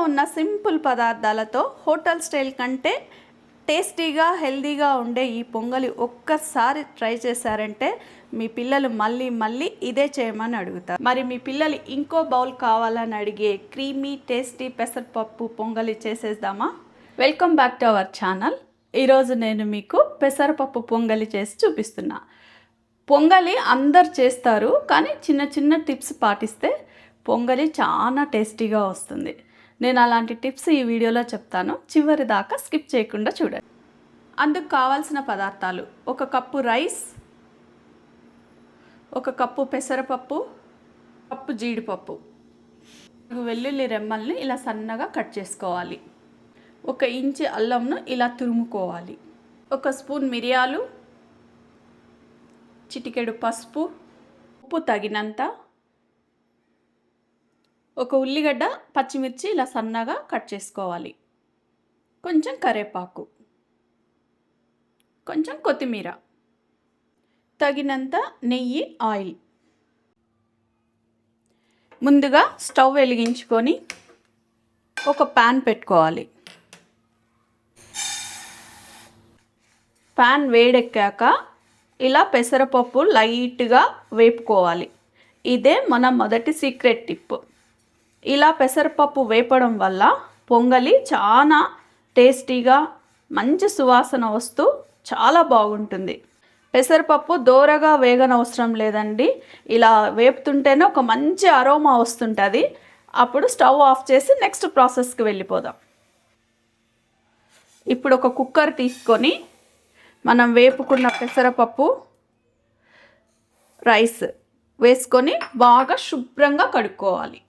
ఉన్న సింపుల్ పదార్థాలతో hotel style కంటే టేస్టీగా హెల్దీగా ఉండే ఈ పొంగలి ఒక్కసారి ట్రై చేశారంటే మీ పిల్లలు మళ్ళీ మళ్ళీ ఇదే చేయమని అడుగుతారు. మరి మీ పిల్లలు ఇంకో బౌల్ కావాలని అడిగే క్రీమీ టేస్టీ పెసరపప్పు పొంగలి చేసేద్దామా? Welcome back to our channel. ఈరోజు నేను మీకు పెసరపప్పు పొంగలి చేసి చూపిస్తున్నా. పొంగలి అందరు చేస్తారు, కానీ చిన్న చిన్న టిప్స్ పాటిస్తే పొంగలి చాలా టేస్టీగా వస్తుంది. నేను అలాంటి టిప్స్ ఈ వీడియోలో చెప్తాను, చివరి దాకా స్కిప్ చేయకుండా చూడండి. అందుకు కావాల్సిన పదార్థాలు: 1 కప్పు రైస్, 1 కప్పు పెసరపప్పు, కప్పు జీడిపప్పు, వెల్లుల్లి రెమ్మల్ని ఇలా సన్నగా కట్ చేసుకోవాలి, 1 ఇంచు అల్లంను ఇలా తురుముకోవాలి, 1 స్పూన్ మిరియాలు, చిటికెడు పసుపు, ఉప్పు తగినంత, 1 ఉల్లిగడ్డ, పచ్చిమిర్చి ఇలా సన్నగా కట్ చేసుకోవాలి, కొంచెం కరివేపాకు, కొంచెం కొత్తిమీర, తగినంత నెయ్యి, ఆయిల్. ముందుగా స్టవ్ వెలిగించుకొని ఒక ప్యాన్ పెట్టుకోవాలి. ప్యాన్ వేడెక్కాక ఇలా పెసరపప్పు లైట్గా వేపుకోవాలి. ఇదే మన మొదటి సీక్రెట్ టిప్. ఇలా పెసరపప్పు వేపడం వల్ల పొంగలి చాలా టేస్టీగా మంచి సువాసన వస్తూ చాలా బాగుంటుంది. పెసరపప్పు దోరగా వేగనవసరం లేదండి, ఇలా వేపుతుంటేనే ఒక మంచి అరోమా వస్తుంటుంది. అప్పుడు స్టవ్ ఆఫ్ చేసి నెక్స్ట్ ప్రాసెస్కి వెళ్ళిపోదాం. ఇప్పుడు ఒక కుక్కర్ తీసుకొని మనం వేపుకున్న పెసరపప్పు, రైస్ వేసుకొని బాగా శుభ్రంగా కడుక్కోవాలి.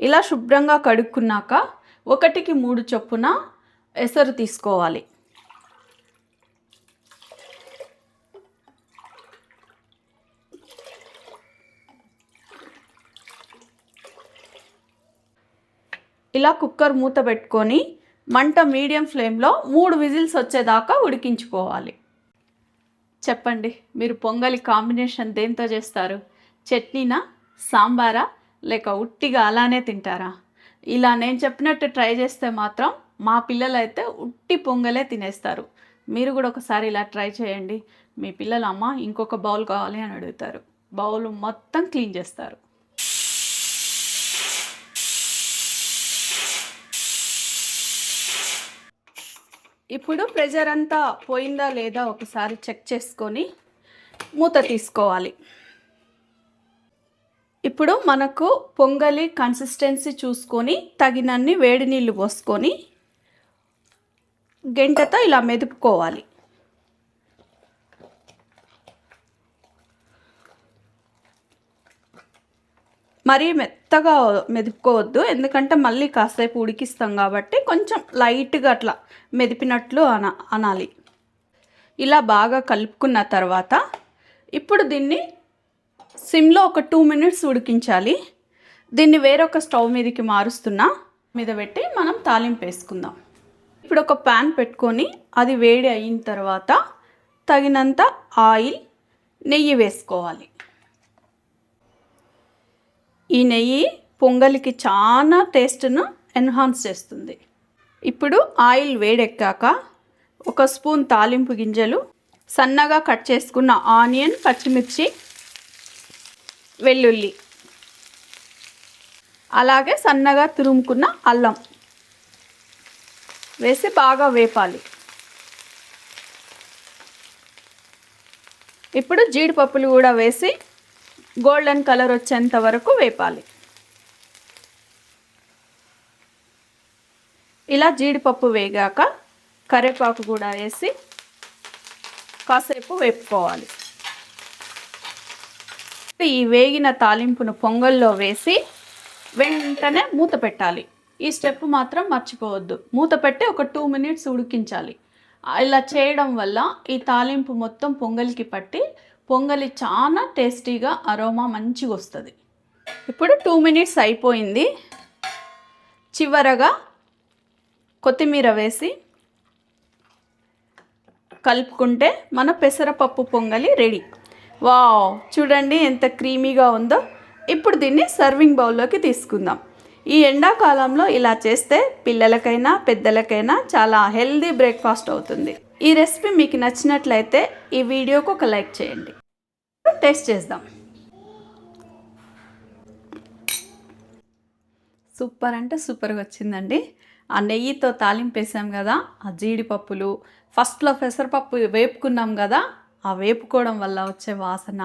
ఇలా శుభ్రంగా కడుక్కున్నాక 1కి 3 చొప్పున ఎసరు తీసుకోవాలి. ఇలా కుక్కర్ మూత పెట్టుకొని మంట మీడియం ఫ్లేమ్లో 3 విజిల్స్ వచ్చేదాకా ఉడికించుకోవాలి. చెప్పండి, మీరు పొంగలి కాంబినేషన్ దేంతో చేస్తారు? చట్నీనా, సాంబారా, లేక ఉట్టిగా అలానే తింటారా? ఇలా నేను చెప్పినట్టు ట్రై చేస్తే మాత్రం మా పిల్లలు అయితే ఉట్టి పొంగలే తినేస్తారు. మీరు కూడా ఒకసారి ఇలా ట్రై చేయండి. మీ పిల్లలు అమ్మ ఇంకొక బౌల్ కావాలి అని అడుగుతారు. బౌల్ మొత్తం క్లీన్ చేస్తారు. ఇప్పుడు ప్రెషర్ అంతా పోయిందా లేదా ఒకసారి చెక్ చేసుకొని మూత తీసుకోవాలి. ఇప్పుడు మనకు పొంగలి కన్సిస్టెన్సీ చూసుకొని తగినన్ని వేడి నీళ్ళు పోసుకొని గెంటతో ఇలా మెదుపుకోవాలి. మరీ మెత్తగా మెదుపుకోవద్దు, ఎందుకంటే మళ్ళీ కాసేపు ఉడికిస్తాం కాబట్టి కొంచెం లైట్గా అట్లా మెదిపినట్లు అనాలి. ఇలా బాగా కలుపుకున్న తర్వాత ఇప్పుడు దీన్ని సిమ్లో ఒక 2 మినిట్స్ ఉడికించాలి. దీన్ని వేరొక స్టవ్ మీదకి మారుస్తున్నా మీద పెట్టి మనం తాలింపు వేసుకుందాం. ఇప్పుడు ఒక ప్యాన్ పెట్టుకొని అది వేడి అయిన తర్వాత తగినంత ఆయిల్, నెయ్యి వేసుకోవాలి. ఈ నెయ్యి పొంగలికి చాలా టేస్ట్ను ఎన్హాన్స్ చేస్తుంది. ఇప్పుడు ఆయిల్ వేడెక్కాక 1 స్పూన్ తాలింపు గింజలు, సన్నగా కట్ చేసుకున్న ఆనియన్, పచ్చిమిర్చి, వెల్లుల్లి, అలాగే సన్నగా తురుముకున్న అల్లం వేసి బాగా వేపాలి. ఇప్పుడు జీడిపప్పులు కూడా వేసి గోల్డెన్ కలర్ వచ్చేంత వరకు వేపాలి. ఇలా జీడిపప్పు వేగాక కరివేపాకు కూడా వేసి కాసేపు వేపుకోవాలి. ఈ వేగిన తాలింపును పొంగల్లో వేసి వెంటనే మూత పెట్టాలి. ఈ స్టెప్ మాత్రం మర్చిపోవద్దు. మూత పెట్టి ఒక 2 మినిట్స్ ఉడికించాలి. ఇలా చేయడం వల్ల ఈ తాలింపు మొత్తం పొంగలికి పట్టి పొంగలి చాలా టేస్టీగా అరోమా మంచిగా వస్తుంది. ఇప్పుడు 2 మినిట్స్ అయిపోయింది. చివరగా కొత్తిమీర వేసి కలుపుకుంటే మన పెసరపప్పు పొంగలి రెడీ. వావ్, చూడండి ఎంత క్రీమీగా ఉందో. ఇప్పుడు దీన్ని సర్వింగ్ బౌల్లోకి తీసుకుందాం. ఈ ఎండాకాలంలో ఇలా చేస్తే పిల్లలకైనా పెద్దలకైనా చాలా హెల్దీ బ్రేక్ఫాస్ట్ అవుతుంది. ఈ రెసిపీ మీకు నచ్చినట్లయితే ఈ వీడియోకు ఒక లైక్ చేయండి. టేస్ట్ చేద్దాం. సూపర్ అంటే సూపర్గా వచ్చిందండి. ఆ నెయ్యితో తాలింపు వేసాం కదా, ఆ జీడిపప్పులు, ఫస్ట్లో పెసరపప్పు వేపుకున్నాం కదా, ఆ వేపుకోవడం వల్ల వచ్చే వాసన,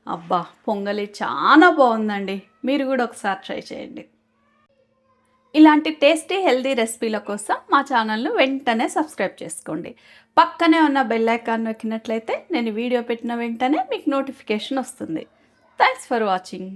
అబ్బా పొంగలి చాలా బాగుందండి. మీరు కూడా ఒకసారి ట్రై చేయండి. ఇలాంటి టేస్టీ హెల్దీ రెసిపీల కోసం మా ఛానల్ను వెంటనే సబ్స్క్రైబ్ చేసుకోండి. పక్కనే ఉన్న బెల్ ఐకాన్ నొక్కినట్లయితే నేను వీడియో పెట్టిన వెంటనే మీకు నోటిఫికేషన్ వస్తుంది. Thanks for watching.